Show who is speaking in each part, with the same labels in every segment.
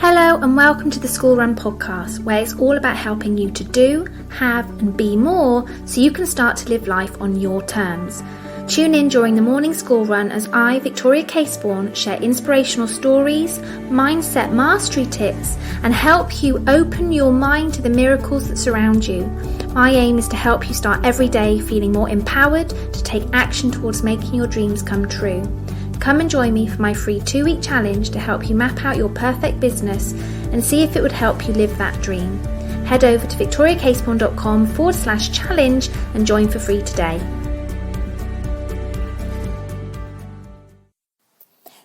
Speaker 1: Hello and welcome to the School Run podcast, where it's all about helping you to do, have and be more so you can start to live life on your terms. Tune in during the morning school run as I, Victoria Caseborn, share inspirational stories, mindset mastery tips and help you open your mind to the miracles that surround you. My aim is to help you start every day feeling more empowered to take action towards making your dreams come true. Come and join me for my free 2-week challenge to help you map out your perfect business and see if it would help you live that dream. Head over to victoriacaseborn.com/challenge and join for free today.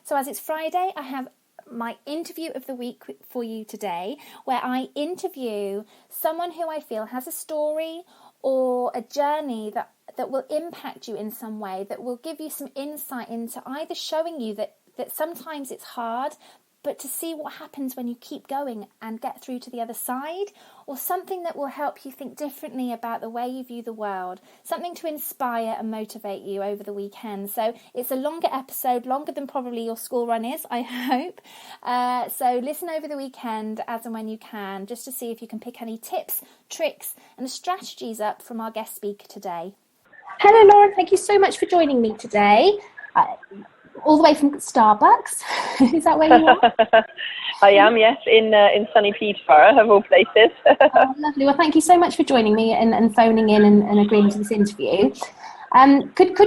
Speaker 1: So as it's Friday, I have my interview of the week for you today, where I interview someone who I feel has a story or a journey that will impact you in some way, that will give you some insight into either showing you that sometimes it's hard, but to see what happens when you keep going and get through to the other side, or something that will help you think differently about the way you view the world, something to inspire and motivate you over the weekend. So it's a longer episode, longer than probably your school run is, I hope. So listen over the weekend as and when you can, just to see if you can pick any tips, tricks and strategies up from our guest speaker today. Hello, Lauren. Thank you so much for joining me today. All the way from Starbucks. Is that where you are?
Speaker 2: I am, yes, in sunny Peterborough, of all places.
Speaker 1: Oh, lovely. Well, thank you so much for joining me and phoning in and agreeing to this interview. Could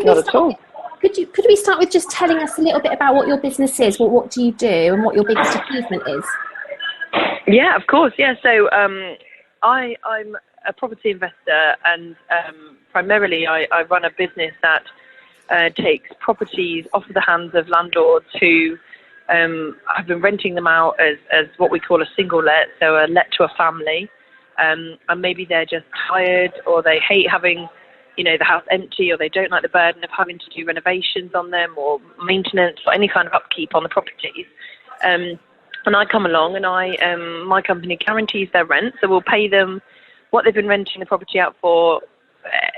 Speaker 1: we start with just telling us a little bit about what your business is? What do you do and what your biggest achievement is?
Speaker 2: Yeah, of course. Yeah, so I'm a property investor, and primarily I run a business that takes properties off of the hands of landlords who have been renting them out as what we call a single let, so a let to a family, and maybe they're just tired, or they hate having the house empty, or they don't like the burden of having to do renovations on them or maintenance or any kind of upkeep on the properties. And I come along and my company guarantees their rent, so we'll pay them what they've been renting the property out for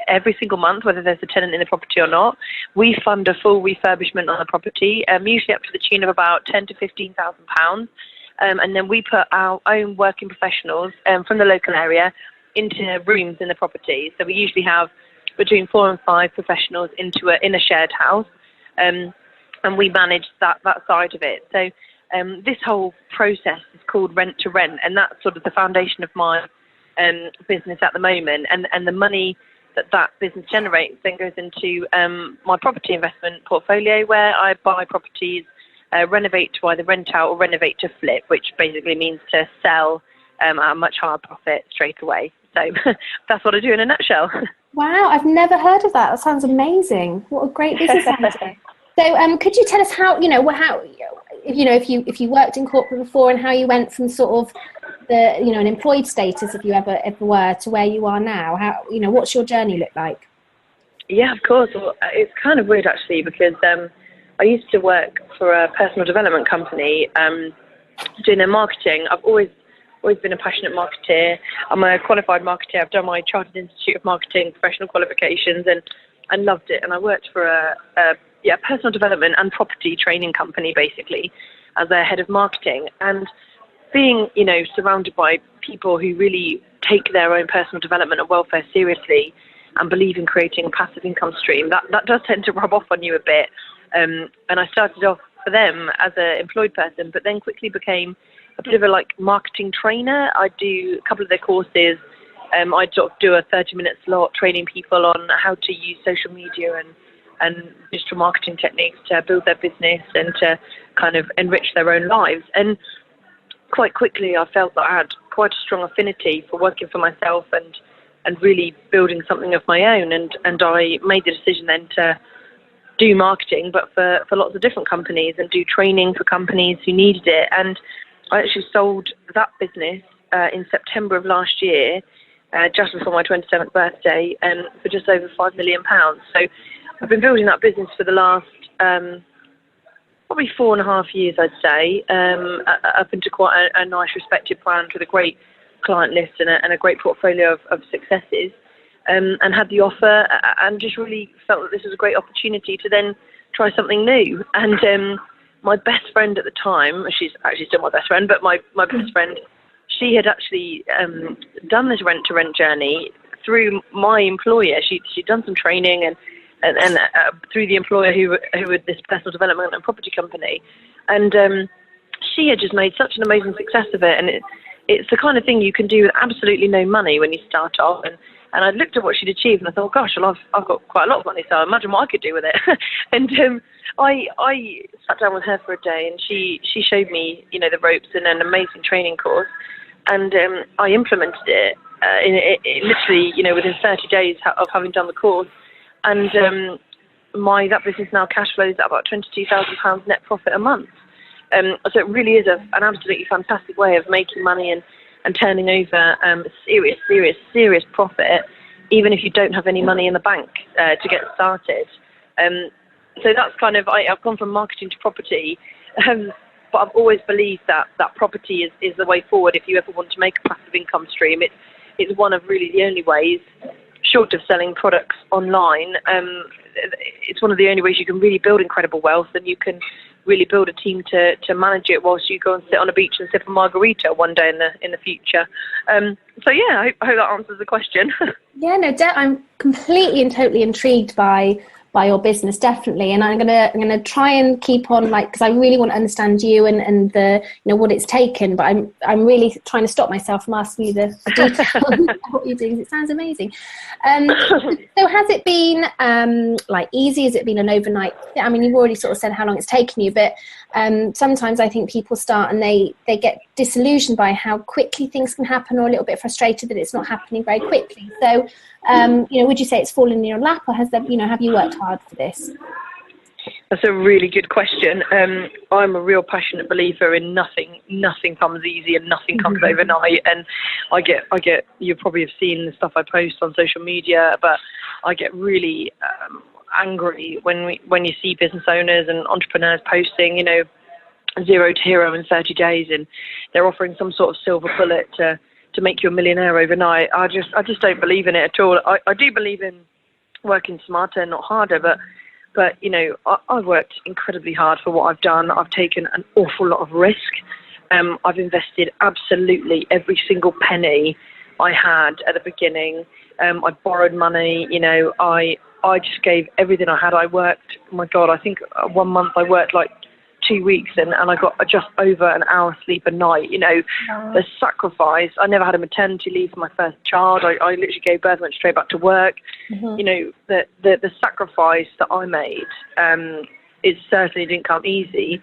Speaker 2: every single month, whether there's a tenant in the property or not. We fund a full refurbishment on the property, usually up to the tune of about £10,000 to £15,000, and then we put our own working professionals from the local area into rooms in the property. So we usually have between 4 and 5 professionals in a shared house, and we manage that side of it. So this whole process is called rent to rent, and that's sort of the foundation of my business at the moment, and the money that business generates then goes into my property investment portfolio, where I buy properties, renovate to either rent out or renovate to flip, which basically means to sell at a much higher profit straight away. So that's what I do in a nutshell.
Speaker 1: Wow, I've never heard of that. That sounds amazing. What a great business idea. So could you tell us how if you worked in corporate before, and how you went from sort of an employed status, if you ever were, to where you are now? How, what's your journey look like?
Speaker 2: Yeah, of course. Well, it's kind of weird actually, because I used to work for a personal development company doing their marketing. I've always been a passionate marketer. I'm a qualified marketer. I've done my Chartered Institute of Marketing professional qualifications, and I loved it. And I worked for a personal development and property training company, basically, as their head of marketing. And being, surrounded by people who really take their own personal development and welfare seriously and believe in creating a passive income stream, that does tend to rub off on you a bit. And I started off for them as an employed person, but then quickly became a bit of a marketing trainer. I do a couple of their courses. I sort of do a 30-minute slot training people on how to use social media and digital marketing techniques to build their business and to kind of enrich their own lives. And quite quickly I felt that I had quite a strong affinity for working for myself and really building something of my own. And I made the decision then to do marketing, but for lots of different companies, and do training for companies who needed it. And I actually sold that business in September of last year, just before my 27th birthday, for just over £5 million. So I've been building that business for the last probably 4.5 years, I'd say, up into quite a nice, respected brand with a great client list and a great portfolio of successes, and had the offer, and just really felt that this was a great opportunity to then try something new. And my best friend at the time, she's actually still my best friend, but my best friend, she had actually done this rent-to-rent journey through my employer. She'd done some training and through the employer who were this personal development and property company. And she had just made such an amazing success of it. And it's the kind of thing you can do with absolutely no money when you start off. And I looked at what she'd achieved and I thought, gosh, well, I've got quite a lot of money, so imagine what I could do with it. And I sat down with her for a day and she showed me, the ropes in an amazing training course. And I implemented it, literally, within 30 days of having done the course. And that business now cash flows at about £22,000 net profit a month. So it really is an absolutely fantastic way of making money and turning over serious profit, even if you don't have any money in the bank to get started. So that's kind of, I've gone from marketing to property, but I've always believed that property is the way forward if you ever want to make a passive income stream. It's one of really the only ways, short of selling products online, it's one of the only ways you can really build incredible wealth, and you can really build a team to manage it whilst you go and sit on a beach and sip a margarita one day in the future. So yeah, I hope that answers the question.
Speaker 1: Yeah, no, I'm completely and totally intrigued by your business, definitely, and I'm gonna try and keep on, because I really want to understand you and the what it's taken, but I'm really trying to stop myself from asking you the detail of what you're doing. It sounds amazing. So has it been easy? Has it been an overnight? I mean, you've already sort of said how long it's taken you, but sometimes I think people start and they get disillusioned by how quickly things can happen, or a little bit frustrated that it's not happening very quickly. So would you say it's fallen in your lap, or has there, have you worked hard for this?
Speaker 2: That's a really good question. I'm a real passionate believer in nothing comes easy and nothing comes overnight. And I get, you probably have seen the stuff I post on social media, but I get really angry when you see business owners and entrepreneurs posting, 0 to hero in 30 days, and they're offering some sort of silver bullet to make you a millionaire overnight. I just don't believe in it at all. I do believe in working smarter, not harder, but I've worked incredibly hard for what I've done. I've taken an awful lot of risk. I've invested absolutely every single penny I had at the beginning. I borrowed money. I just gave everything I had. I worked, oh my God, I think 1 month I worked 2 weeks and I got just over an hour sleep a night. The sacrifice. I never had a maternity leave for my first child. I literally gave birth, went straight back to work. The sacrifice that I made, it certainly didn't come easy.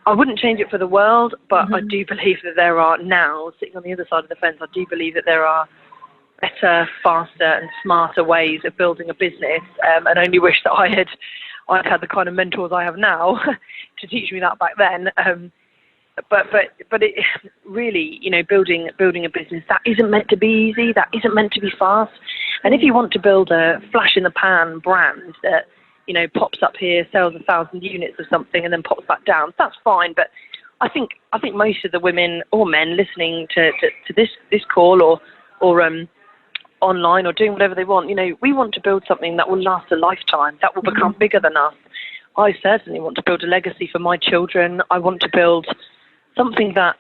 Speaker 2: I wouldn't change it for the world, but I do believe that there are now, sitting on the other side of the fence, I do believe that there are better, faster and smarter ways of building a business, and only wish that I'd had the kind of mentors I have now to teach me that back then. But it really, building a business, that isn't meant to be easy, that isn't meant to be fast. And if you want to build a flash in the pan brand that, pops up here, sells 1,000 units of something and then pops back down, that's fine. But I think most of the women or men listening to this call or online or doing whatever they want, we want to build something that will last a lifetime, that will become bigger than us. I certainly want to build a legacy for my children. I want to build something that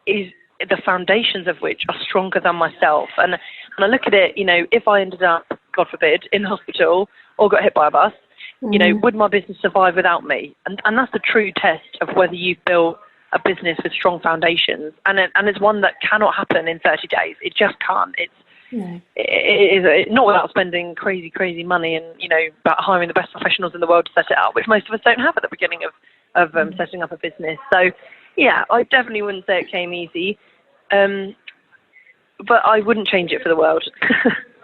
Speaker 2: is the foundations of which are stronger than myself. And I look at it, if I ended up, God forbid, in the hospital or got hit by a bus, would my business survive without me? And that's the true test of whether you've built a business with strong foundations. And it's one that cannot happen in 30 days. It just can't. It's not without spending crazy money and about hiring the best professionals in the world to set it up, which most of us don't have at the beginning of setting up a business. So yeah, I definitely wouldn't say it came easy, but I wouldn't change it for the world.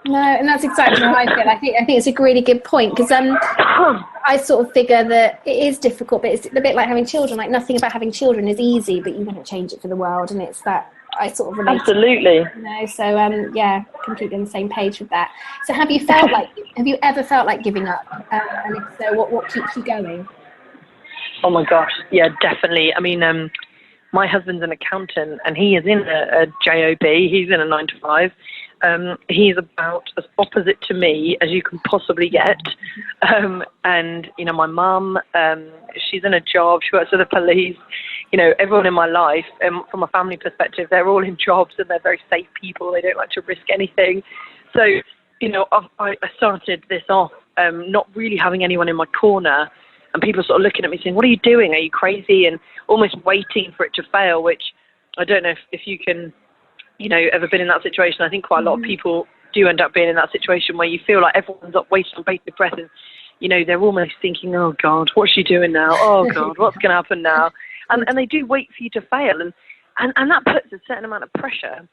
Speaker 1: No, and that's exactly how I feel. I think it's a really good point, because I sort of figure that it is difficult, but it's a bit like having children. Like, nothing about having children is easy, but you wouldn't change it for the world, and it's that I sort of relate.
Speaker 2: Absolutely.
Speaker 1: So yeah, completely on the same page with that. So have you ever felt like giving up? And if so, what keeps you going?
Speaker 2: Oh my gosh, yeah, definitely. I mean, my husband's an accountant and he is in a job. He's in a 9 to 5. He's about as opposite to me as you can possibly get. And, you know, my mum, she's in a job, she works for the police. You know, everyone in my life, from a family perspective, they're all in jobs and they're very safe people. They don't like to risk anything. So, you know, I started this off not really having anyone in my corner, and people sort of looking at me saying, what are you doing? Are you crazy? And almost waiting for it to fail, which I don't know if you can, you know, ever been in that situation. I think quite a lot of people do end up being in that situation where you feel like everyone's up waiting on bated breath, and, you know, they're almost thinking, oh God, what's she doing now? Oh God, what's going to happen now? And they do wait for you to fail, and that puts a certain amount of pressure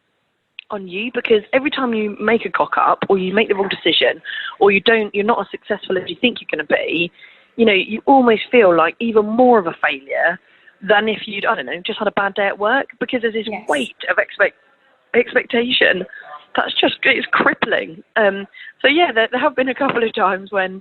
Speaker 2: on you, because every time you make a cock up, or you make the wrong decision, or you're not as successful as you think you're going to be, you know, you almost feel like even more of a failure than if you'd, I don't know, just had a bad day at work, because there's this weight of expectation that's just, it's crippling. So yeah, there have been a couple of times when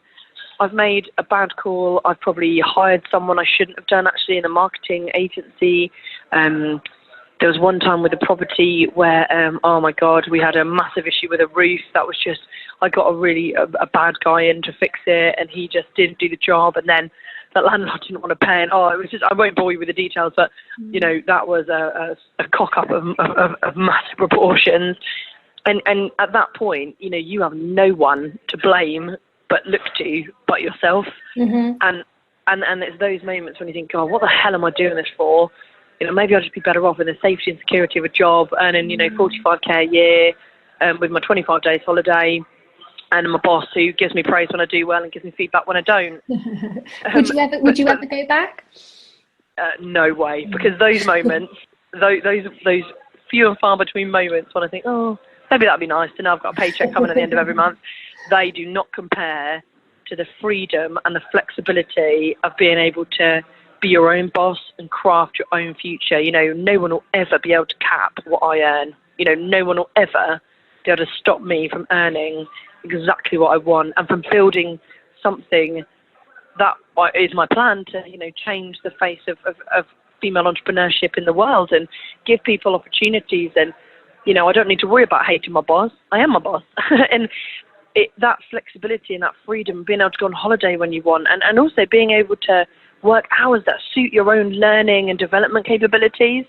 Speaker 2: I've made a bad call. I've probably hired someone I shouldn't have done, actually, in a marketing agency. There was one time with a property where, oh my God, we had a massive issue with a roof. That was just, I got a bad guy in to fix it, and he just didn't do the job. And then the landlord didn't want to pay. And it was just, I won't bore you with the details, but, you know, that was a cock up of massive proportions. And at that point, you know, you have no one to blame but look to but yourself. And it's those moments when you think, oh, what the hell am I doing this for? You know, maybe I'll just be better off in the safety and security of a job, earning, you know, 45k a year, with my 25 days holiday, and my boss who gives me praise when I do well and gives me feedback when I don't.
Speaker 1: Would you ever go back?
Speaker 2: No way, because those moments, those few and far between moments when I think, oh, maybe that'd be nice to know I've got a paycheck coming at the end of every month, they do not compare to the freedom and the flexibility of being able to be your own boss and craft your own future. You know, no one will ever be able to cap what I earn. You know, no one will ever be able to stop me from earning exactly what I want, and from building something that is my plan to, you know, change the face of female entrepreneurship in the world and give people opportunities. And, you know, I don't need to worry about hating my boss. I am my boss. And that flexibility and that freedom, being able to go on holiday when you want, and also being able to work hours that suit your own learning and development capabilities.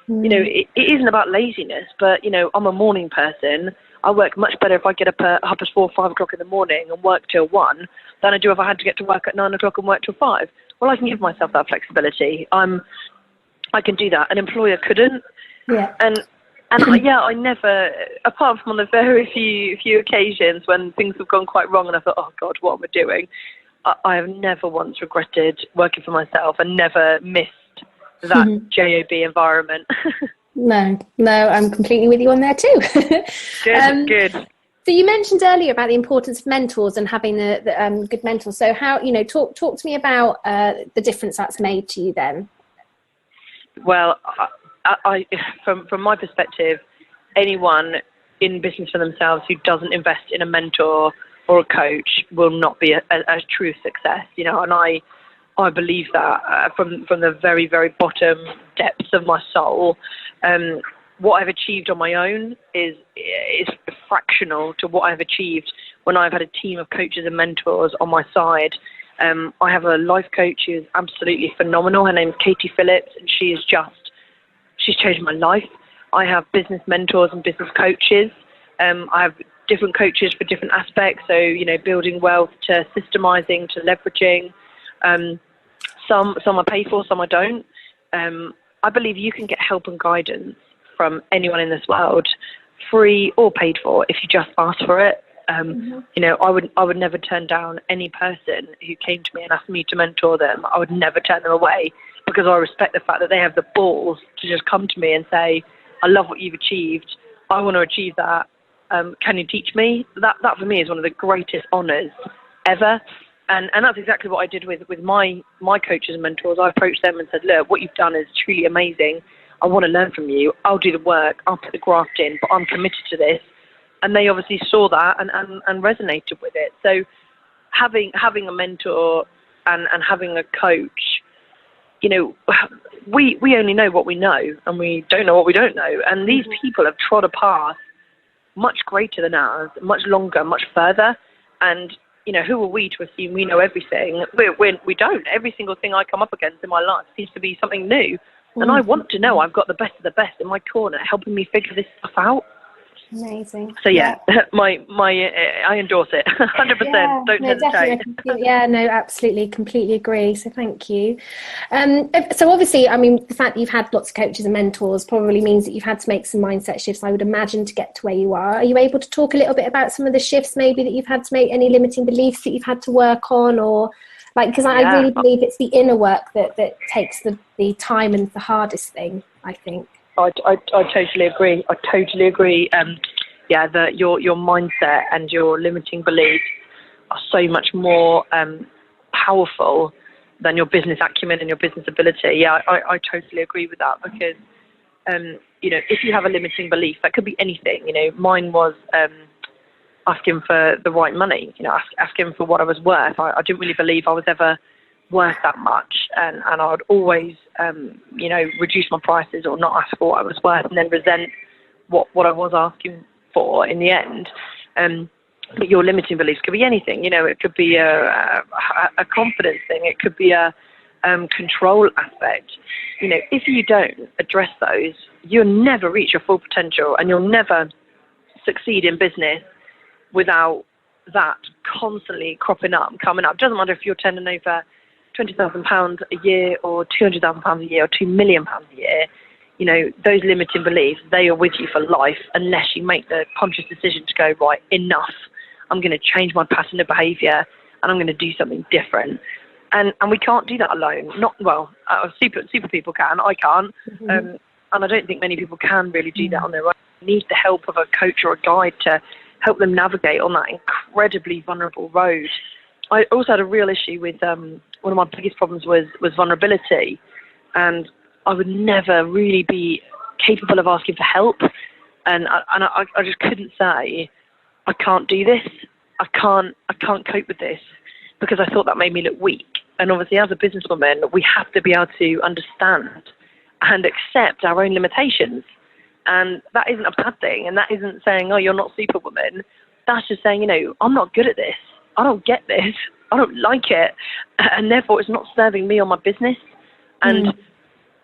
Speaker 2: You know, it isn't about laziness, but, you know, I'm a morning person. I work much better if I get up at 4:30, 5 o'clock in the morning and work till 1 than I do if I had to get to work at 9 o'clock and work till 5. Well, I can give myself that flexibility. I can do that. An employer couldn't.
Speaker 1: Yeah.
Speaker 2: And yeah, I never, apart from on the very few occasions when things have gone quite wrong and I thought, oh God, what am I doing? I have never once regretted working for myself and never missed that JOB environment. No,
Speaker 1: I'm completely with you on there too.
Speaker 2: Good.
Speaker 1: So you mentioned earlier about the importance of mentors and having the good mentors. So how, you know, talk to me about the difference that's made to you then.
Speaker 2: Well, I from my perspective, anyone in business for themselves who doesn't invest in a mentor or a coach will not be a true success, you know, and I believe that from the very, very bottom depths of my soul. What I've achieved on my own is fractional to what I've achieved when I've had a team of coaches and mentors on my side. I have a life coach who's absolutely phenomenal. Her name's Katie Phillips, and she's changed my life. I have business mentors and business coaches. I have different coaches for different aspects. So, you know, building wealth to systemizing to leveraging. Some I pay for, some I don't. I believe you can get help and guidance from anyone in this world, free or paid for, if you just ask for it. You know, I would never turn down any person who came to me and asked me to mentor them. I would never turn them away, because I respect the fact that they have the balls to just come to me and say, I love what you've achieved. I want to achieve that. Can you teach me? That for me is one of the greatest honours ever. And that's exactly what I did with my coaches and mentors. I approached them and said, look, what you've done is truly amazing. I want to learn from you. I'll do the work. I'll put the graft in, but I'm committed to this. And they obviously saw that and resonated with it. So having a mentor and having a coach, you know, we only know what we know, and we don't know what we don't know. And these people have trod a path much greater than ours, much longer, much further. And, you know, who are we to assume we know everything? We don't. Every single thing I come up against in my life seems to be something new. And I want to know I've got the best of the best in my corner helping me figure this stuff out.
Speaker 1: Amazing.
Speaker 2: So yeah, I endorse it, 100%.
Speaker 1: Yeah,
Speaker 2: Don't hesitate.
Speaker 1: Yeah, no, absolutely, completely agree. So thank you. So obviously, I mean, the fact that you've had lots of coaches and mentors probably means that you've had to make some mindset shifts, I would imagine, to get to where you are. Are you able to talk a little bit about some of the shifts maybe that you've had to make, any limiting beliefs that you've had to work on, or like, because I really believe it's the inner work that takes the time and the hardest thing, I think.
Speaker 2: I totally agree. That your mindset and your limiting beliefs are so much more powerful than your business acumen and your business ability. Yeah, I totally agree with that, because if you have a limiting belief, that could be anything. Mine was asking for the right money. Asking for what I was worth. I didn't really believe I was ever worth that much, and I would always reduce my prices or not ask for what I was worth, and then resent what I was asking for in the end. But your limiting beliefs could be anything. It could be a confidence thing. It could be a control aspect. If you don't address those, you'll never reach your full potential, and you'll never succeed in business without that constantly coming up. Doesn't matter if you're turning over £20,000 a year or £200,000 a year or £2 million a year. Those limiting beliefs, they are with you for life unless you make the conscious decision to go, right, enough. I'm going to change my pattern of behaviour and I'm going to do something different. And we can't do that alone. Super people can. I can't. And I don't think many people can really do that on their own. They need the help of a coach or a guide to help them navigate on that incredibly vulnerable road. I also had a real issue with one of my biggest problems was vulnerability, and I would never really be capable of asking for help, and I just couldn't say I can't do this, I can't cope with this, because I thought that made me look weak. And obviously, as a businesswoman, we have to be able to understand and accept our own limitations, and that isn't a bad thing, and that isn't saying, oh, you're not Superwoman. That's just saying, I'm not good at this. I don't get this. I don't like it. And therefore, it's not serving me or my business. And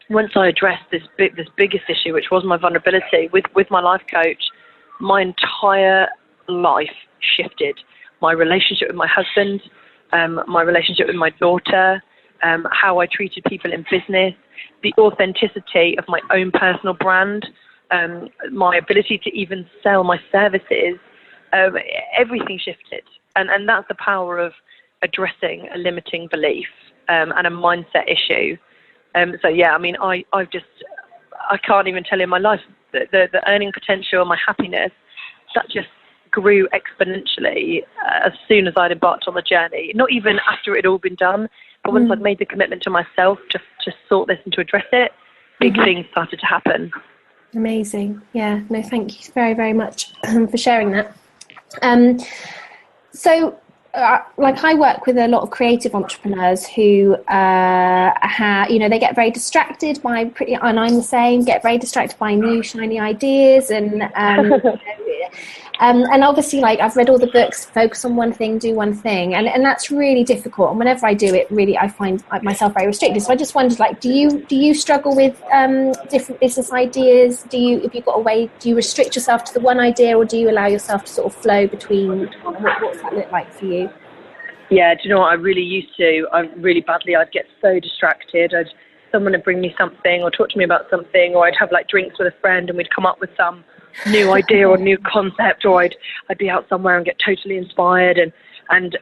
Speaker 2: once I addressed this biggest issue, which was my vulnerability, with my life coach, my entire life shifted. My relationship with my husband, my relationship with my daughter, how I treated people in business, the authenticity of my own personal brand, my ability to even sell my services, everything shifted. And that's the power of addressing a limiting belief and a mindset issue. So yeah, I mean, I can't even tell you my life, the earning potential, my happiness, that just grew exponentially as soon as I'd embarked on the journey. Not even after it had all been done, but once I'd made the commitment to myself to sort this and to address it, big things started to happen.
Speaker 1: Amazing. Yeah, no, thank you very, very much for sharing that. So, I work with a lot of creative entrepreneurs who they get very distracted by and I'm the same, get very distracted by new shiny ideas and obviously, I've read all the books, focus on one thing, do one thing, and that's really difficult. And whenever I do it, really, I find myself very restricted. So I just wondered, do you struggle with different business ideas? If you've got a way, do you restrict yourself to the one idea, or do you allow yourself to sort of flow between? What's that look like for you?
Speaker 2: Yeah, do you know what? I really used to. I'd get so distracted. Someone would bring me something or talk to me about something, or I'd have drinks with a friend and we'd come up with some new idea or new concept, or I'd be out somewhere and get totally inspired, and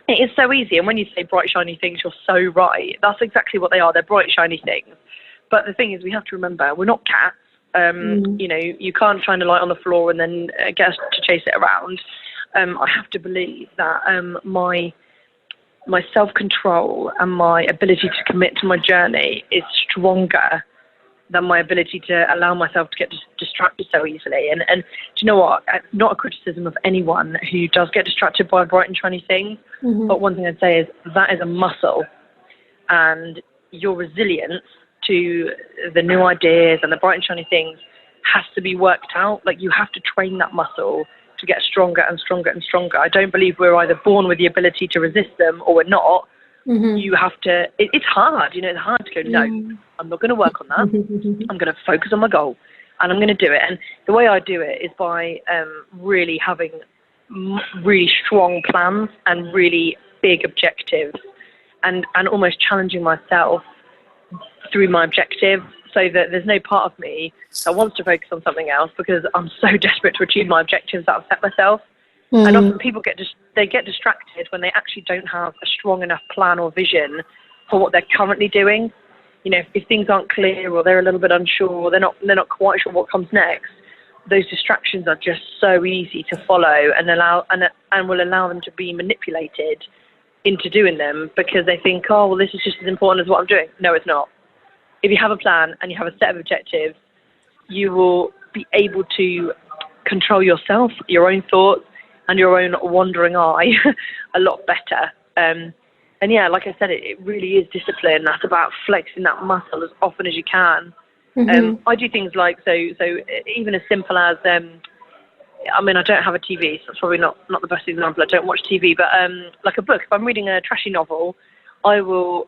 Speaker 2: it is so easy. And when you say bright shiny things, you're so right. That's exactly what they are. They're bright shiny things. But the thing is, we have to remember, we're not cats. You can't shine a light on the floor and then get us to chase it around. I have to believe that my self-control and my ability to commit to my journey is stronger than my ability to allow myself to get distracted so easily. And do you know what? Not a criticism of anyone who does get distracted by bright and shiny things, but one thing I'd say is that is a muscle, and your resilience to the new ideas and the bright and shiny things has to be worked out. Like, you have to train that muscle to get stronger and stronger and stronger. I don't believe we're either born with the ability to resist them or we're not. You have to, it's hard, you know, it's hard to go, no, I'm not going to work on that. I'm going to focus on my goal and I'm going to do it. And the way I do it is by really having really strong plans and really big objectives, and almost challenging myself through my objective, so that there's no part of me that wants to focus on something else because I'm so desperate to achieve my objectives that I've set myself. And often people get distracted when they actually don't have a strong enough plan or vision for what they're currently doing. You know, if things aren't clear or they're a little bit unsure or they're not quite sure what comes next, those distractions are just so easy to follow and will allow them to be manipulated into doing them because they think, oh, well, this is just as important as what I'm doing. No, it's not. If you have a plan and you have a set of objectives, you will be able to control yourself, your own thoughts, and your own wandering eye a lot better. And yeah, like I said, it really is discipline. That's about flexing that muscle as often as you can. I do things like, so even as simple as, I mean, I don't have a TV, so that's probably not the best example. I don't watch TV, but like a book, if I'm reading a trashy novel, I will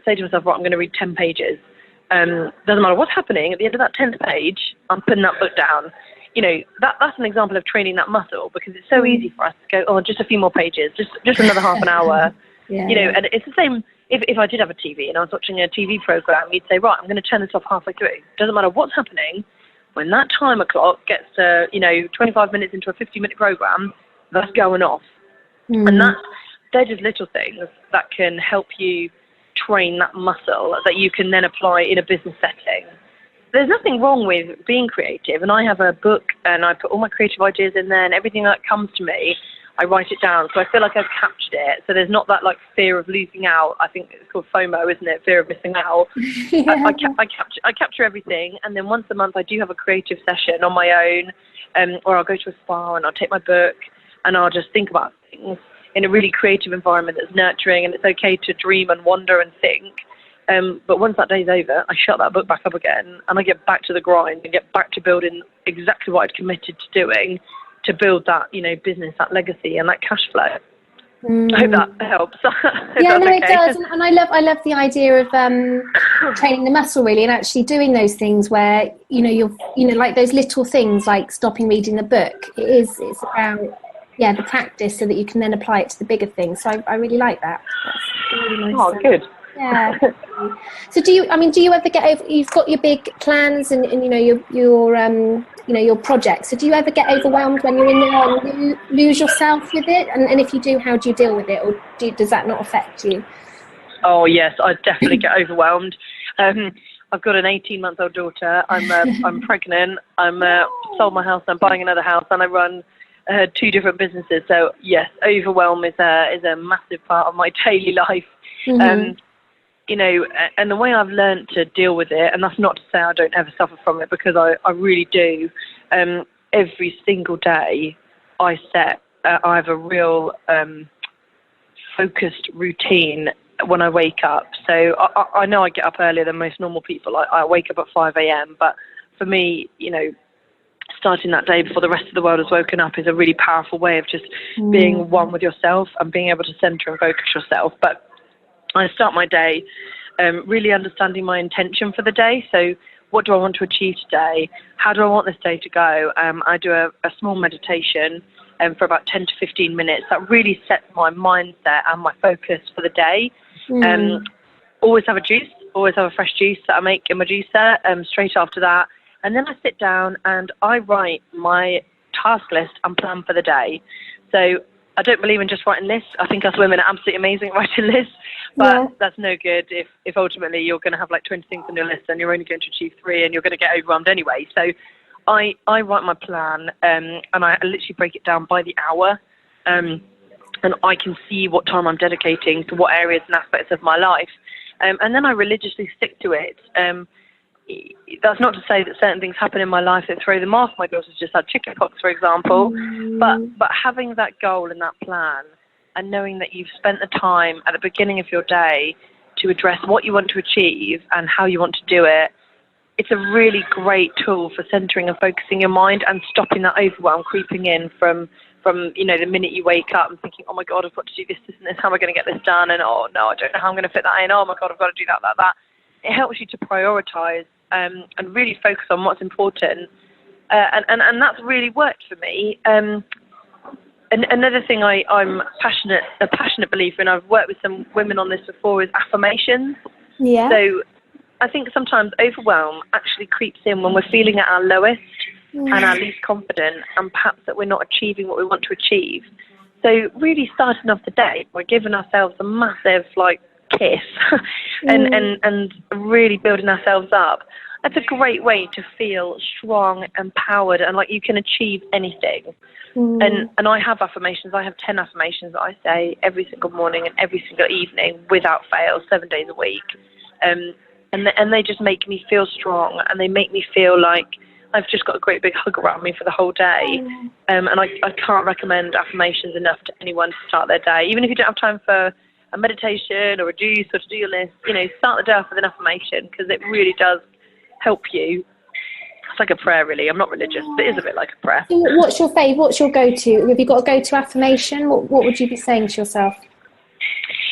Speaker 2: say to myself, right, I'm going to read 10 pages. Doesn't matter what's happening, at the end of that 10th page, I'm putting that book down. You know, that's an example of training that muscle, because it's so easy for us to go, oh, just a few more pages, just another half an hour. You know, and it's the same if I did have a TV and I was watching a TV program, you'd say, right, I'm going to turn this off halfway through. Doesn't matter what's happening. When that timer clock gets to, 25 minutes into a 50-minute program, that's going off. And they're just little things that can help you train that muscle that you can then apply in a business setting. There's nothing wrong with being creative, and I have a book and I put all my creative ideas in there, and everything that comes to me, I write it down, so I feel like I've captured it. So there's not that like fear of losing out. I think it's called FOMO, isn't it? Fear of missing out. I capture everything, and then once a month I do have a creative session on my own, or I'll go to a spa and I'll take my book and I'll just think about things in a really creative environment that's nurturing, and it's okay to dream and wonder and think. But once that day's over, I shut that book back up again and I get back to the grind and get back to building exactly what I'd committed to doing, to build that, business, that legacy and that cash flow. I hope that helps.
Speaker 1: Yeah, no, okay. It does. And I love the idea of training the muscle, really, and actually doing those things where, you're like those little things like stopping reading the book. It's about, the practice, so that you can then apply it to the bigger things. So I really like that. That's really nice.
Speaker 2: Oh, good.
Speaker 1: Yeah. So do you ever get over, you've got your big plans and your projects, so do you ever get overwhelmed when you're in there and lose yourself with it? And if you do, how do you deal with it, or does that not affect you?
Speaker 2: Oh yes, I definitely get overwhelmed. I've got an 18-month-old daughter. I'm pregnant. I'm sold my house. I'm buying another house, and I run 2 different businesses. So yes, overwhelm is a massive part of my daily life. And the way I've learned to deal with it, and that's not to say I don't ever suffer from it, because I really do. Every single day I have a real focused routine when I wake up. So I know I get up earlier than most normal people. I wake up at 5 a.m. But for me, starting that day before the rest of the world has woken up is a really powerful way of just being one with yourself and being able to center and focus yourself. But I start my day really understanding my intention for the day. So what do I want to achieve today? How do I want this day to go? I do a small meditation for about 10 to 15 minutes. That really sets my mindset and my focus for the day. Always have a fresh juice that I make in my juicer straight after that. And then I sit down and I write my task list and plan for the day. So I don't believe in just writing lists. I think us women are absolutely amazing at writing lists, but that's no good if ultimately you're going to have like 20 things on your list and you're only going to achieve 3 and you're going to get overwhelmed anyway. So I write my plan and I literally break it down by the hour, and I can see what time I'm dedicating to what areas and aspects of my life, and then I religiously stick to it. That's not to say that certain things happen in my life that throw them off. My daughter's just had chickenpox, for example. But having that goal and that plan, and knowing that you've spent the time at the beginning of your day to address what you want to achieve and how you want to do it, it's a really great tool for centering and focusing your mind and stopping that overwhelm creeping in from the minute you wake up and thinking, oh my God, I've got to do this, this and this, how am I going to get this done? And oh no, I don't know how I'm going to fit that in. Oh my God, I've got to do that. It helps you to prioritize and really focus on what's important. And that's really worked for me. And another thing I'm a passionate believer in, I've worked with some women on this before, is affirmations.
Speaker 1: Yeah.
Speaker 2: So I think sometimes overwhelm actually creeps in when we're feeling at our lowest and our least confident, and perhaps that we're not achieving what we want to achieve. So really starting off the day, we're giving ourselves a massive kiss and really building ourselves up. That's a great way to feel strong, empowered, and like you can achieve anything. And I have affirmations. I have 10 affirmations that I say every single morning and every single evening without fail, 7 days a week. And they just make me feel strong, and they make me feel like I've just got a great big hug around me for the whole day. And I can't recommend affirmations enough to anyone to start their day. Even if you don't have time for a meditation or a juice or to do your list, start the day off with an affirmation, because it really does help you. It's like a prayer, really. I'm not religious, but it is a bit like a prayer.
Speaker 1: What's your favourite? What's your go-to? Have you got a go-to affirmation? What would you be saying to yourself?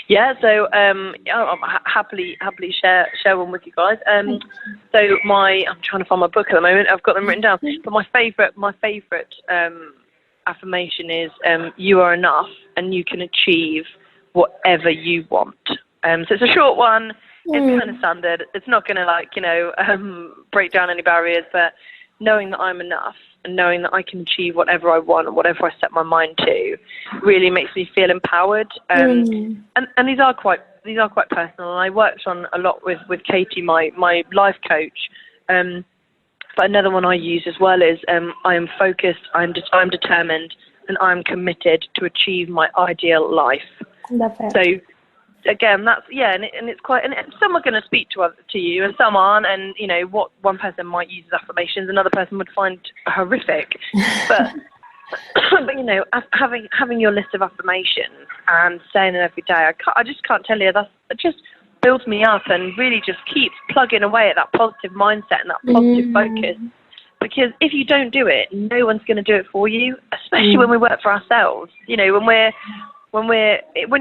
Speaker 2: Yeah, so I'll happily share one with you guys. So I'm trying to find my book at the moment. I've got them written down. But my favourite affirmation is you are enough and you can achieve whatever you want. So it's a short one. It's kind of standard. It's not going to break down any barriers, but knowing that I'm enough and knowing that I can achieve whatever I want and whatever I set my mind to really makes me feel empowered. And these are quite personal. And I worked on a lot with Katie, my life coach. But another one I use as well is I am focused, I'm determined, and I'm committed to achieve my ideal life.
Speaker 1: Love it.
Speaker 2: So again, that's and it's quite. And some are going to speak to you, and some aren't. And what one person might use as affirmations, another person would find horrific. But having your list of affirmations and saying it every day, I just can't tell you. It just builds me up and really just keeps plugging away at that positive mindset and that positive focus. Because if you don't do it, no one's going to do it for you. Especially when we work for ourselves. When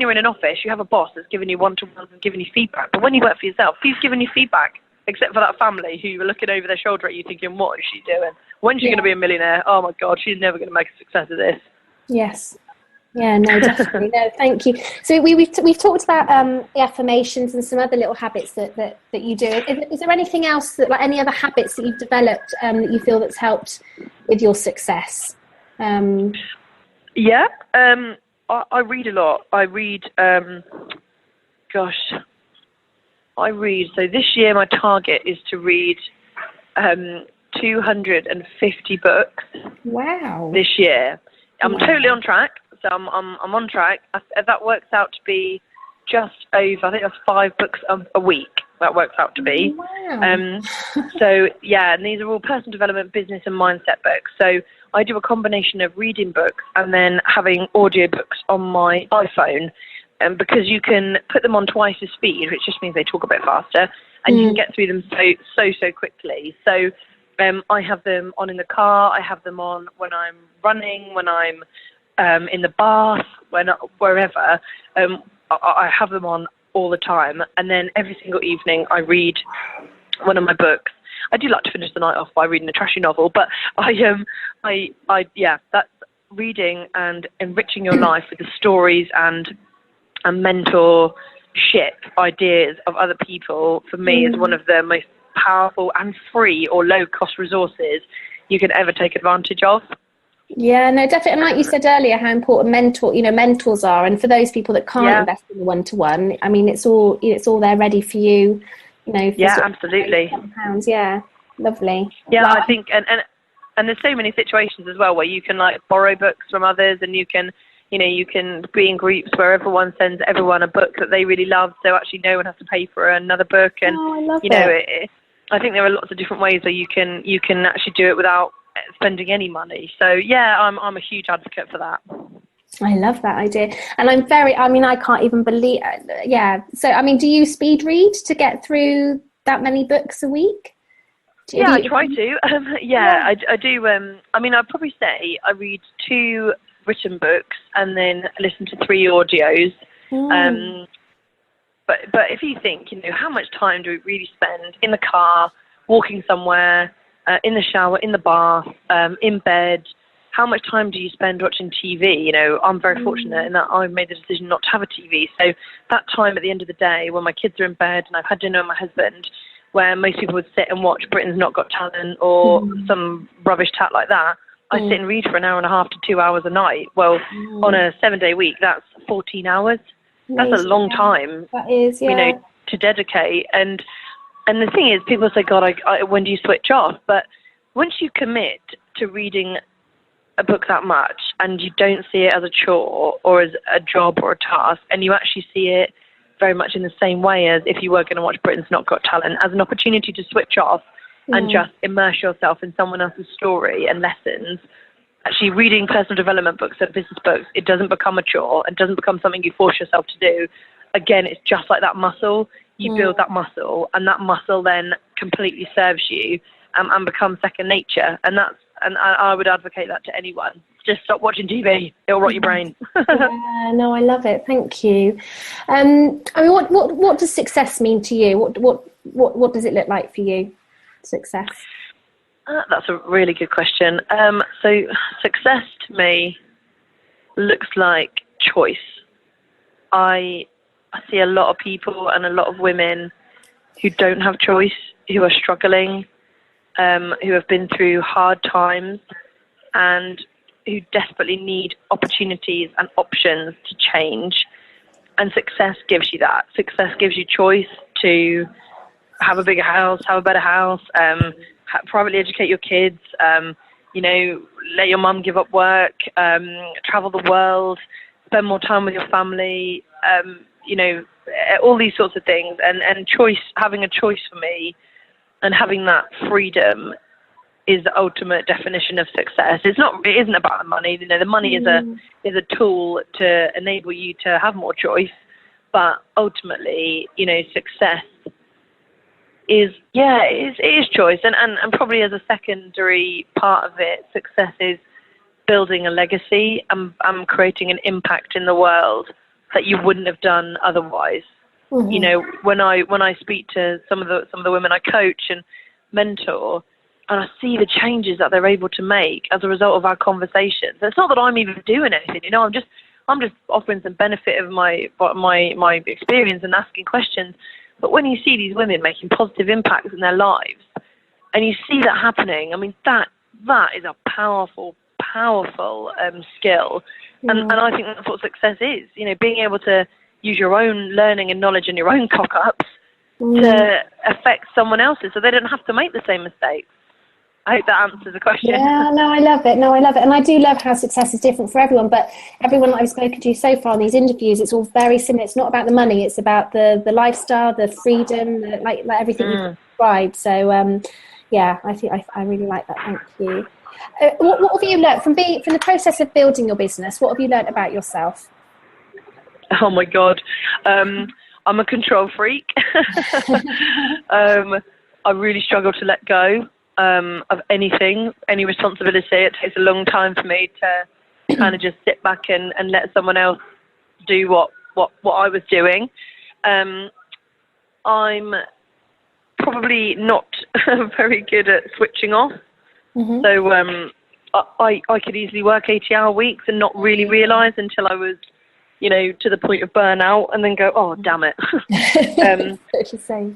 Speaker 2: you're in an office, you have a boss that's giving you one-to-ones and giving you feedback. But when you work for yourself, who's giving you feedback? Except for that family who are looking over their shoulder at you thinking, what is she doing? When's she going to be a millionaire? Oh my God, she's never going to make a success of this.
Speaker 1: Yes. Yeah, no, definitely. No, thank you. So we've talked about the affirmations and some other little habits that you do. Is there anything else, any other habits that you've developed that you feel that's helped with your success?
Speaker 2: I read a lot. I read, so this year my target is to read 250 books.
Speaker 1: Wow.
Speaker 2: This year. I'm totally on track. So I'm on track. That works out to be just over, I think that's 5 books a week. That works out to be.
Speaker 1: Wow.
Speaker 2: And these are all personal development, business and mindset books. So I do a combination of reading books and then having audiobooks on my iPhone, because you can put them on twice the speed, which just means they talk a bit faster, and you can get through them so quickly. So I have them on in the car. I have them on when I'm running, when I'm in the bath, wherever. I have them on all the time, and then every single evening I read one of my books. I do like to finish the night off by reading a trashy novel, but that's reading and enriching your life with the stories and mentorship ideas of other people. For me, is one of the most powerful and free or low cost resources you can ever take advantage of. Yeah, no, definitely. And like you said earlier, how important mentors are. And for those people that can't invest in the one-to-one, I mean, it's all there ready for you. Absolutely. Pounds. Yeah, lovely. Yeah, I think, and there's so many situations as well where you can borrow books from others, and you can be in groups where everyone sends everyone a book that they really love, so actually no one has to pay for another book. And
Speaker 1: I love it.
Speaker 2: I think there are lots of different ways where you can actually do it without spending any money. So I'm a huge advocate for that. I love that idea. And I can't even believe, So, do you speed read to get through that many books a week? Yeah, I try to. I do. I mean, I'd probably say I read 2 written books and then listen to 3 audios. But if you think, how much time do we really spend in the car, walking somewhere, in the shower, in the bath, in bed? How much time do you spend watching TV? I'm very fortunate in that I made the decision not to have a TV. So that time at the end of the day when my kids are in bed and I've had dinner with my husband, where most people would sit and watch Britain's Not Got Talent or some rubbish tat like that, I sit and read for an hour and a half to 2 hours a night. Well, on a 7-day week, that's 14 hours. Amazing. That's a long time.
Speaker 1: That is, yeah.
Speaker 2: To dedicate. And the thing is, people say, God, when do you switch off? But once you commit to reading a book that much and you don't see it as a chore or as a job or a task, and you actually see it very much in the same way as if you were going to watch Britain's Not Got Talent, as an opportunity to switch off and just immerse yourself in someone else's story and lessons. Actually, reading personal development books and business books, it doesn't become a chore. It doesn't become something you force yourself to do. Again, it's just like that muscle. You build that muscle, and that muscle then completely serves you and becomes second nature. And I would advocate that to anyone. Just stop watching TV. It'll rot your brain.
Speaker 1: Yeah, no, I love it. Thank you. I mean, what does success mean to you? What does it look like for you? Success.
Speaker 2: That's a really good question. So success to me looks like choice. I see a lot of people and a lot of women who don't have choice, who are struggling, who have been through hard times, and who desperately need opportunities and options to change. And success gives you that. Success gives you choice to have a bigger house, have a better house, privately educate your kids, let your mum give up work, travel the world, spend more time with your family, all these sorts of things. And choice, having a choice for me and having that freedom is the ultimate definition of success. It isn't about the money. The money is a tool to enable you to have more choice, but ultimately, success it is choice, and probably as a secondary part of it, success is building a legacy and creating an impact in the world that you wouldn't have done otherwise. When I speak to some of the women I coach and mentor, and I see the changes that they're able to make as a result of our conversations. It's not that I'm even doing anything, I'm just offering some benefit of my experience and asking questions. But when you see these women making positive impacts in their lives, and you see that happening, I mean, that is a powerful skill. And I think that's what success is, being able to use your own learning and knowledge and your own cock-ups to affect someone else's so they don't have to make the same mistakes. I hope that answers the question.
Speaker 1: Yeah, no, I love it. And I do love how success is different for everyone, but everyone that I've spoken to so far in these interviews, it's all very similar. It's not about the money, it's about the lifestyle, the freedom, like everything you've described. So, I really like that. Thank you. What have you learned from the process of building your business? What have you learned about yourself?
Speaker 2: Oh my God. I'm a control freak. I really struggle to let go of any responsibility. It takes a long time for me to kind of just sit back and let someone else do what I was doing. I'm probably not very good at switching off. So I could easily work 80-hour weeks and not really realise until I was to the point of burnout, and then go, oh damn it.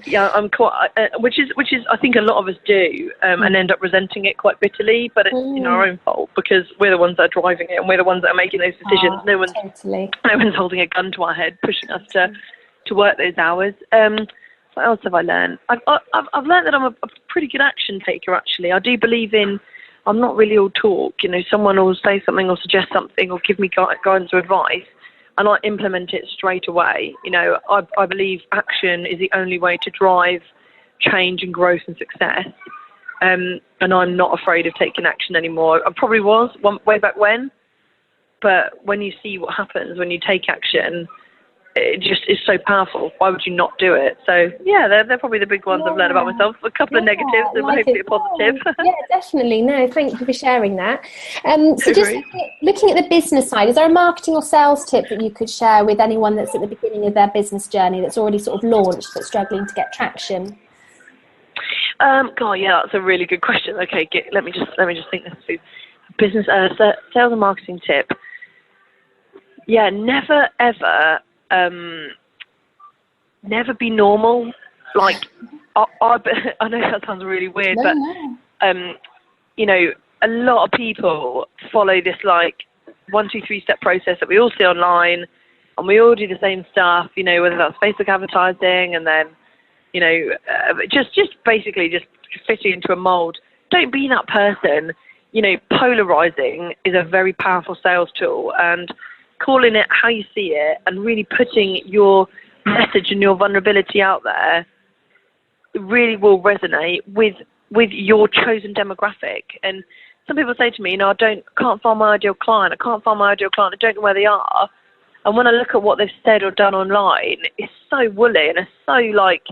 Speaker 2: Yeah, I'm quite, which is I think a lot of us do, and end up resenting it quite bitterly. But it's our own fault, because we're the ones that are driving it, and we're the ones that are making those decisions. No one's holding a gun to our head, pushing us to work those hours. What else have I learned? I've learned that I'm a pretty good action taker. Actually, I do believe in. I'm not really all talk. Someone will say something or suggest something or give me guidance or advice, and I implement it straight away. I believe action is the only way to drive change and growth and success. And I'm not afraid of taking action anymore. I probably was way back when, but when you see what happens when you take action, it just is so powerful. Why would you not do it? So yeah, they're probably the big ones I've learned about myself. A couple of negatives and hopefully a positive.
Speaker 3: Yeah, definitely. No, thank you for sharing that. So just looking at the business side, is there a marketing or sales tip that you could share with anyone that's at the beginning of their business journey, that's already sort of launched but struggling to get traction?
Speaker 2: God, yeah, that's a really good question. Okay, let me just think this through. Business sales and marketing tip. Yeah, never ever never be normal. Like I know that sounds really weird, but you know, a lot of people follow this like 1, 2, 3 step process that we all see online, and we all do the same stuff. You know, whether that's Facebook advertising, and then you know, just basically just fitting into a mold. Don't be that person. You know, polarizing is a very powerful sales tool, and calling it how you see it and really putting your message and your vulnerability out there really will resonate with your chosen demographic. And some people say to me, you know, I can't find my ideal client. I don't know where they are. And when I look at what they've said or done online, it's so woolly and it's so like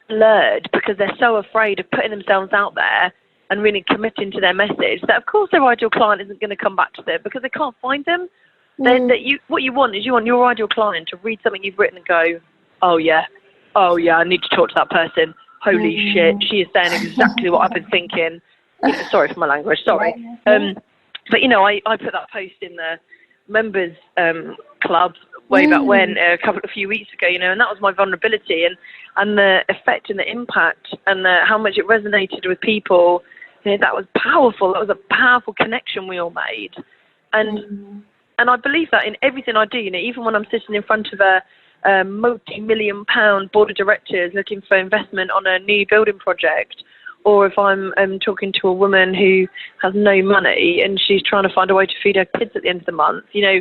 Speaker 2: blurred, because they're so afraid of putting themselves out there and really committing to their message, that of course their ideal client isn't going to come back to them because they can't find them. Then what you want is you want your ideal client to read something you've written and go, oh yeah, I need to talk to that person. Holy shit, she is saying exactly what I've been thinking. You know, sorry for my language, sorry. But you know, I put that post in the members club way back when, a few weeks ago, you know, and that was my vulnerability and the effect and the impact and how much it resonated with people. You know, that was powerful. That was a powerful connection we all made. And I believe that in everything I do, you know, even when I'm sitting in front of a multi-million-pound board of directors looking for investment on a new building project, or if I'm talking to a woman who has no money and she's trying to find a way to feed her kids at the end of the month, you know,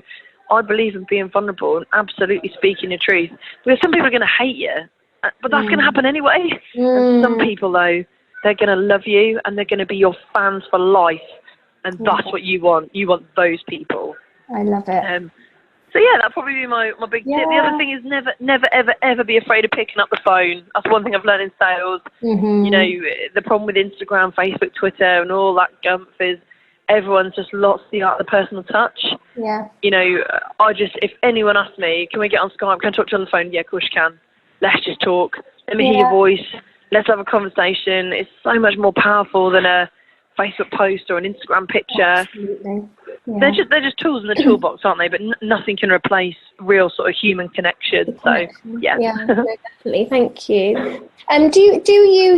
Speaker 2: I believe in being vulnerable and absolutely speaking the truth. Because some people are going to hate you, but that's going to happen anyway. And some people, though, they're going to love you and they're going to be your fans for life. And that's what you want. You want those people.
Speaker 3: I love it.
Speaker 2: So yeah, that'd probably be my big tip. The other thing is never, ever, ever be afraid of picking up the phone. That's one thing I've learned in sales. You know, the problem with Instagram, Facebook, Twitter, and all that gump is everyone's just lost the art of the personal touch.
Speaker 3: Yeah.
Speaker 2: You know, if anyone asks me, can we get on Skype? Can I talk to you on the phone? Yeah, of course you can. Let's just talk. Let me hear your voice. Let's have a conversation. It's so much more powerful than a Facebook post or an Instagram picture.
Speaker 3: Absolutely. Yeah.
Speaker 2: They're just tools in the toolbox, aren't they? But nothing can replace real sort of human connection. So yeah.
Speaker 3: No, definitely. Thank you. Do you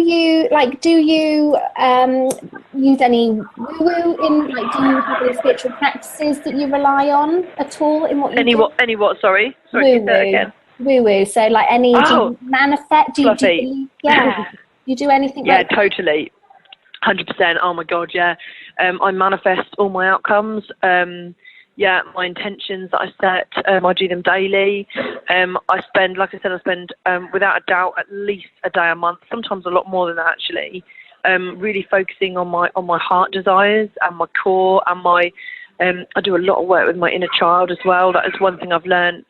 Speaker 3: use any woo-woo in, like, do you have any spiritual practices that you rely on at all in what you do?
Speaker 2: Any what? Sorry, say that again.
Speaker 3: Woo-woo. So like do you manifest? Do you you do anything?
Speaker 2: Yeah, totally. 100%. Oh my God, yeah. I manifest all my outcomes. My intentions that I set, I do them daily. I spend without a doubt at least a day a month, sometimes a lot more than that actually. Really focusing on my heart desires and my core and I do a lot of work with my inner child as well. That is one thing I've learned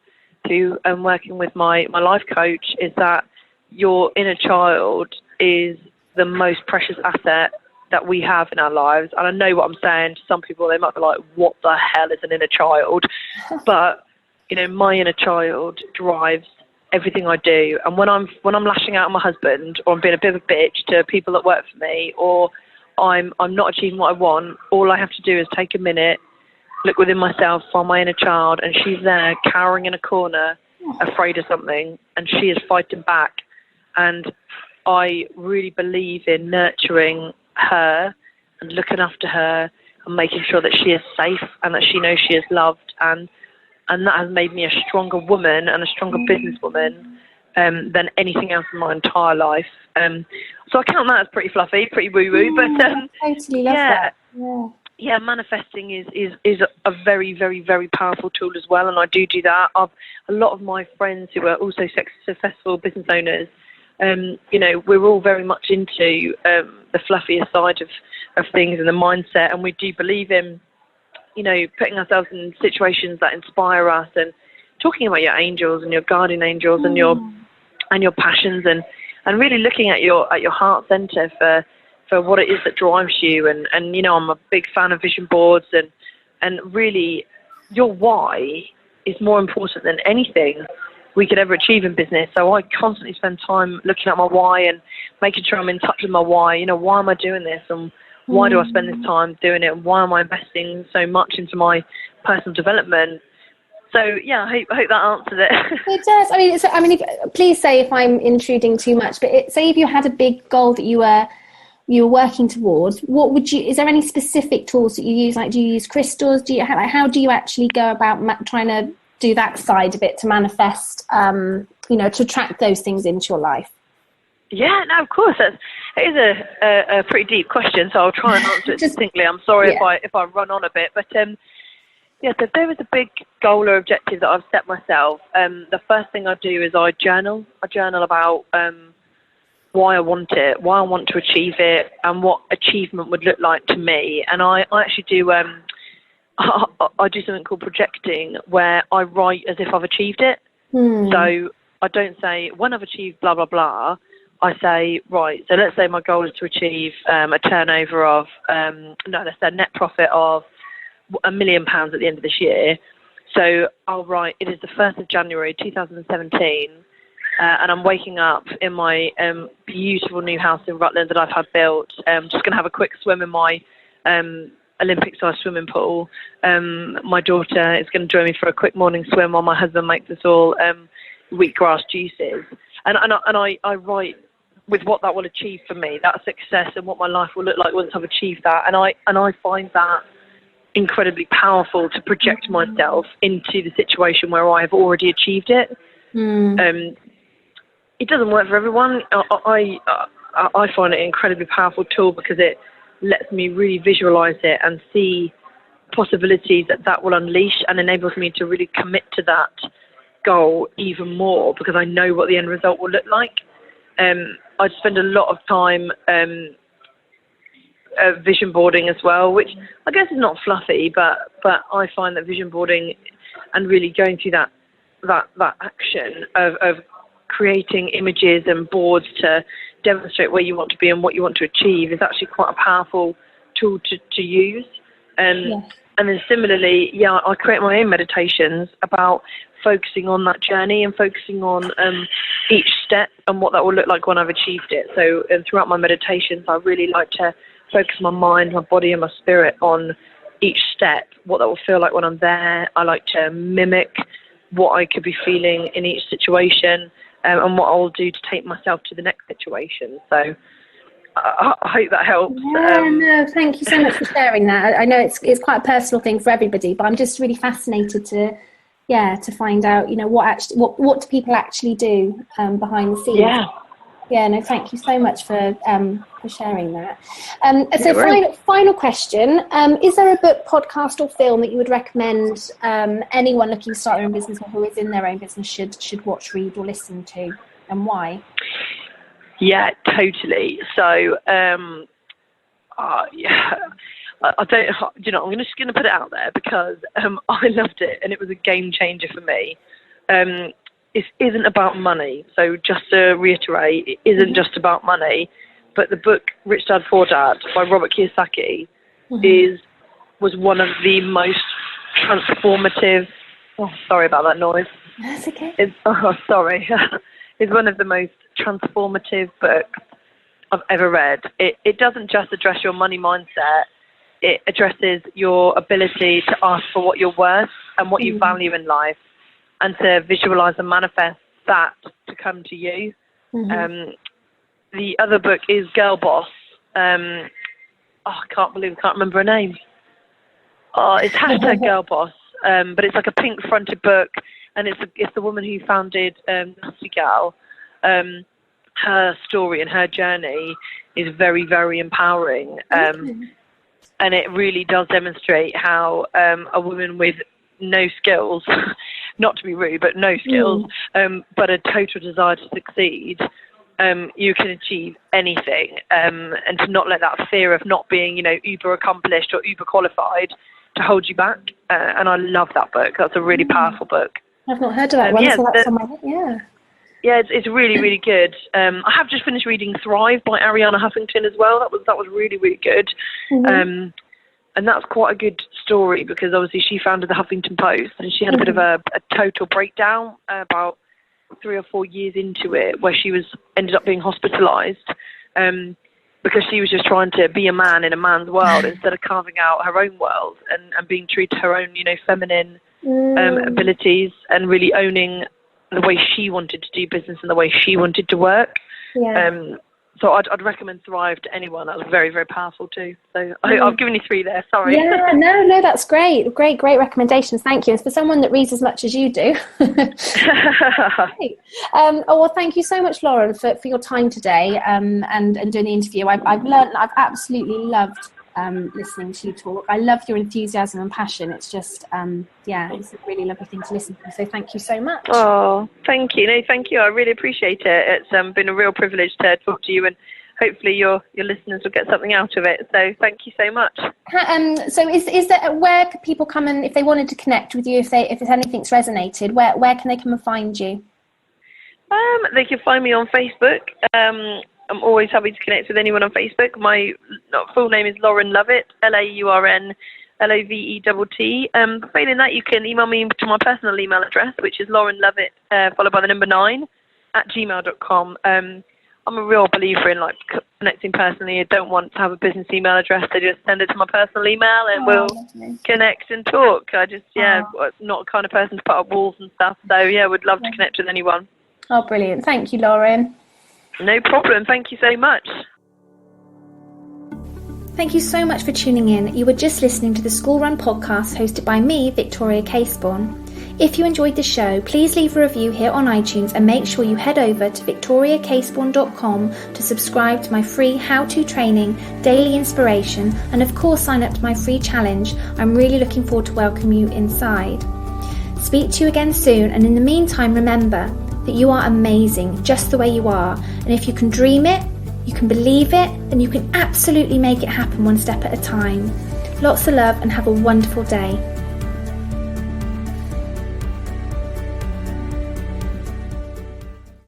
Speaker 2: through working with my life coach, is that your inner child is the most precious asset that we have in our lives. And I know what I'm saying to some people, they might be like, what the hell is an inner child? But you know, my inner child drives everything I do. And when I'm lashing out on my husband, or I'm being a bit of a bitch to people that work for me, or I'm not achieving what I want, all I have to do is take a minute, look within myself, find my inner child, and she's there cowering in a corner, afraid of something, and she is fighting back. And I really believe in nurturing her and looking after her and making sure that she is safe and that she knows she is loved, and that has made me a stronger woman and a stronger businesswoman than anything else in my entire life. So I count that as pretty fluffy, pretty woo-woo, but
Speaker 3: I totally love that.
Speaker 2: Yeah, manifesting is a very, very, very powerful tool as well, and I do that. A lot of my friends who are also successful business owners, you know, we're all very much into the fluffier side of things and the mindset, and we do believe in, you know, putting ourselves in situations that inspire us and talking about your angels and your guardian angels and your passions, and really looking at your heart center for what it is that drives you. And you know, I'm a big fan of vision boards, and really your why is more important than anything we could ever achieve in business. So I constantly spend time looking at my why and making sure I'm in touch with my why. You know, why am I doing this, and why do I spend this time doing it, and why am I investing so much into my personal development? So yeah, I hope that answers it.
Speaker 3: It does. I mean, please say if I'm intruding too much, but say if you had a big goal that you were working towards, what would you? Is there any specific tools that you use? Like, do you use crystals? How do you actually go about trying to do that side of it to manifest? To attract those things into your life.
Speaker 2: Yeah, no, of course. It is a pretty deep question, so I'll try and answer it succinctly. I'm sorry if I run on a bit, but so if there was a big goal or objective that I've set myself, the first thing I do is I journal. I journal about why I want it, why I want to achieve it, and what achievement would look like to me. And I actually do I do something called projecting, where I write as if I've achieved it. So I don't say when I've achieved blah blah blah. I say, right, so let's say my goal is to achieve a turnover of let's say a net profit of £1 million at the end of this year. So I'll write, it is the 1st of January 2017, and I'm waking up in my beautiful new house in Rutland that I've had built. Just going to have a quick swim in my Olympic-sized swimming pool. My daughter is going to join me for a quick morning swim while my husband makes us all wheatgrass juices. And I write with what that will achieve for me, that success, and what my life will look like once I've achieved that. And I find that incredibly powerful to project myself into the situation where I have already achieved it. It doesn't work for everyone. I find it an incredibly powerful tool because it lets me really visualize it and see possibilities that will unleash, and enables me to really commit to that goal even more because I know what the end result will look like. I spend a lot of time vision boarding as well, which I guess is not fluffy, but I find that vision boarding and really going through that action of creating images and boards to demonstrate where you want to be and what you want to achieve is actually quite a powerful tool to use. And then similarly, I create my own meditations about focusing on that journey and focusing on each step and what that will look like when I've achieved it. So throughout my meditations, I really like to focus my mind, my body and my spirit on each step, what that will feel like when I'm there. I like to mimic what I could be feeling in each situation, and what I'll do to take myself to the next situation. So I hope that helps.
Speaker 3: No, thank you so much for sharing that. I know it's quite a personal thing for everybody, but I'm just really fascinated to find out, what do people actually do behind the scenes. No, thank you so much for sharing that. So final question, is there a book, podcast or film that you would recommend anyone looking to start their own business or who is in their own business should watch, read or listen to, and why?
Speaker 2: Yeah, totally. So I don't, I'm just going to put it out there because I loved it and it was a game changer for me. It isn't about money. So just to reiterate, it isn't just about money. But the book Rich Dad Poor Dad by Robert Kiyosaki was one of the most transformative. Oh, sorry about that noise.
Speaker 3: That's okay.
Speaker 2: Sorry. It's one of the most transformative books I've ever read. It doesn't just address your money mindset. It addresses your ability to ask for what you're worth and what you value in life, and to visualize and manifest that to come to you. The other book is Girl Boss. I can't remember her name. It's hashtag Girl Boss, but it's like a pink fronted book, and it's the woman who founded Nasty Gal. Her story and her journey is very, very empowering. And it really does demonstrate how a woman with no skills, not to be rude, but no skills, but a total desire to succeed, you can achieve anything. And to not let that fear of not being, uber accomplished or uber qualified to hold you back. And I love that book. That's a really powerful book.
Speaker 3: I've not heard of that one, so that's on my head,
Speaker 2: Yeah, it's really, really good. I have just finished reading Thrive by Arianna Huffington as well. That was really, really good.
Speaker 3: Mm-hmm.
Speaker 2: And that's quite a good story because obviously she founded the Huffington Post and she had a bit of a total breakdown about 3 or 4 years into it, where she ended up being hospitalised because she was just trying to be a man in a man's world instead of carving out her own world and being true to her own, feminine abilities and really owning the way she wanted to do business and the way she wanted to work.
Speaker 3: Yeah.
Speaker 2: So I'd recommend Thrive to anyone. That was very, very powerful too. So I've given you 3 there. Sorry.
Speaker 3: Yeah, no, that's great. Great recommendations. Thank you. And for someone that reads as much as you do. Great. Well, thank you so much, Lauren, for your time today and doing the interview. I've absolutely loved listening to you talk. I love your enthusiasm and passion. It's just, it's a really lovely thing to listen to. So thank you so much.
Speaker 2: Oh, thank you. No, thank you. I really appreciate it. It's been a real privilege to talk to you, and hopefully your listeners will get something out of it. So thank you so much.
Speaker 3: So is there, where could people come and, if they wanted to connect with you, if anything's resonated, where can they come and find you?
Speaker 2: They can find me on Facebook. I'm always happy to connect with anyone on Facebook. My full name is Lauren Lovett, LaurenLovett. Failing that, you can email me to my personal email address, which is laurenlovett, followed by the number 9, @gmail.com. I'm a real believer in connecting personally. I don't want to have a business email address. I just send it to my personal email and we'll connect and talk. I just, not the kind of person to put up walls and stuff. So, would love to connect with anyone.
Speaker 3: Oh, brilliant. Thank you, Lauren.
Speaker 2: No problem. Thank you so much.
Speaker 1: Thank you so much for tuning in. You were just listening to the School Run podcast hosted by me, Victoria Caseborn. If you enjoyed the show, please leave a review here on iTunes and make sure you head over to victoriacaseborn.com to subscribe to my free how-to training, daily inspiration, and of course sign up to my free challenge. I'm really looking forward to welcome you inside. Speak to you again soon, and in the meantime, remember that you are amazing just the way you are, and if you can dream it, you can believe it, then you can absolutely make it happen one step at a time. Lots of love and have a wonderful day.